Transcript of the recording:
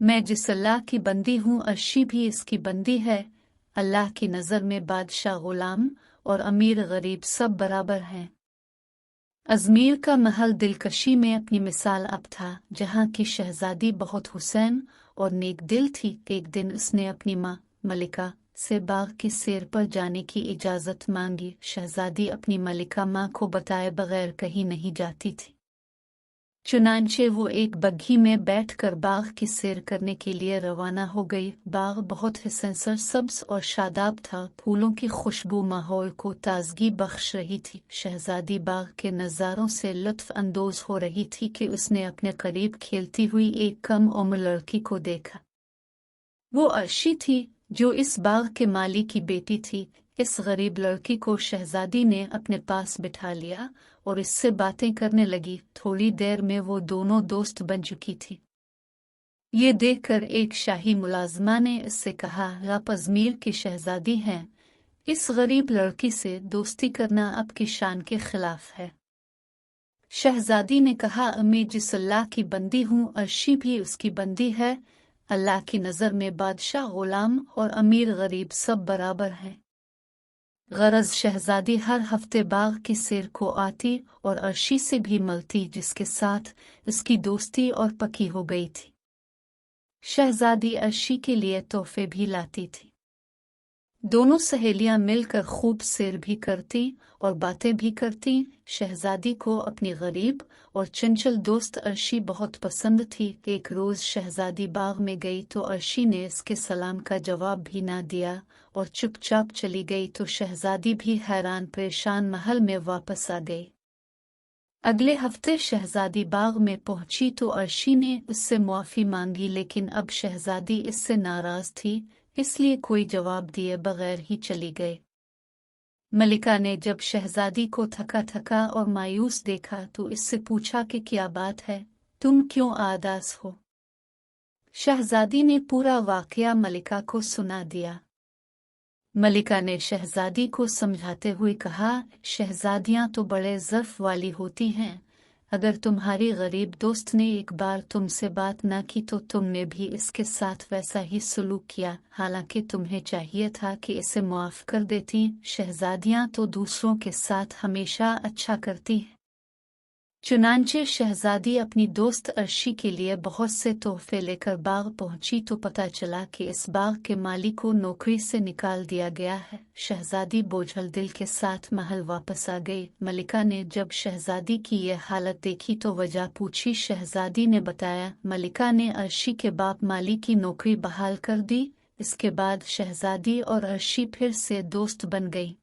मैं जिस अल्लाह की बंदी हूँ अर्शी भी इसकी बंदी है। अल्लाह की नज़र में बादशाह गुलाम और अमीर गरीब सब बराबर हैं। अजमेर का महल दिलकशी में अपनी मिसाल अब था, जहाँ की शहजादी बहुत हुसैन और नेक दिल थी। एक दिन उसने अपनी माँ मलिका से बाग की सैर पर जाने की इजाज़त मांगी। शहजादी अपनी मलिका माँ को बताए बगैर कहीं नहीं जाती थी। चुनांचे वो एक बग्घी में बैठकर बाग की सैर करने के लिए रवाना हो गई। बाग बहुत हसन सब्ज और शादाब था। फूलों की खुशबू माहौल को ताजगी बख्श रही थी। शहजादी बाग के नज़ारों से लुत्फ अंदोज हो रही थी कि उसने अपने करीब खेलती हुई एक कम उम्र लड़की को देखा। वो अर्शी थी, जो इस बाग के माली की बेटी थी। इस गरीब लड़की को शहजादी ने अपने पास बिठा लिया और इससे बातें करने लगी। थोड़ी देर में वो दोनों दोस्त बन चुकी थी। ये देखकर एक शाही मुलाजमा ने इससे कहा, आप अजमेर की शहजादी हैं, इस गरीब लड़की से दोस्ती करना आपकी शान के खिलाफ है। शहजादी ने कहा, मैं जिस अल्लाह की बंदी हूँ अर्शी भी उसकी बंदी है। अल्लाह की नज़र में बादशाह गुलाम और अमीर गरीब सब बराबर हैं। गरज शहजादी हर हफ्ते बाग की सैर को आती और अर्शी से भी मिलती, जिसके साथ उसकी दोस्ती और पक्की हो गई थी। शहजादी अर्शी के लिए तोहफे भी लाती थी। दोनों सहेलियां मिलकर खूब सैर भी करती और बातें भी करती। शहजादी को अपनी गरीब और चंचल दोस्त अर्शी बहुत पसंद थी। एक रोज शहजादी बाग में गई तो अर्शी ने इसके सलाम का जवाब भी ना दिया और चुपचाप चली गई। तो शहजादी भी हैरान परेशान महल में वापस आ गई। अगले हफ्ते शहजादी बाग में पहुंची तो अर्शी ने उससे मुआफ़ी मांगी, लेकिन अब शहजादी इससे नाराज थी, इसलिए कोई जवाब दिए बगैर ही चली गई। मलिका ने जब शहजादी को थका थका और मायूस देखा तो इससे पूछा कि क्या बात है, तुम क्यों उदास हो। शहजादी ने पूरा वाकया मलिका को सुना दिया। मलिका ने शहजादी को समझाते हुए कहा, शहजादियां तो बड़े ज़र्फ़ वाली होती हैं। अगर तुम्हारी गरीब दोस्त ने एक बार तुमसे बात न की तो तुमने भी इसके साथ वैसा ही सलूक किया, हालांकि तुम्हें चाहिए था कि इसे मुआफ़ कर देती। शहजादियां तो दूसरों के साथ हमेशा अच्छा करती हैं। चुनांचे शहजादी अपनी दोस्त अर्शी के लिए बहुत से तोहफे लेकर बाग पहुंची तो पता चला कि इस बाग के माली को नौकरी से निकाल दिया गया है। शहजादी बोझल दिल के साथ महल वापस आ गई। मलिका ने जब शहजादी की यह हालत देखी तो वजह पूछी। शहजादी ने बताया, मलिका ने अर्शी के बाप माली की नौकरी बहाल कर दी। इसके बाद शहजादी और अर्शी फिर से दोस्त बन गई।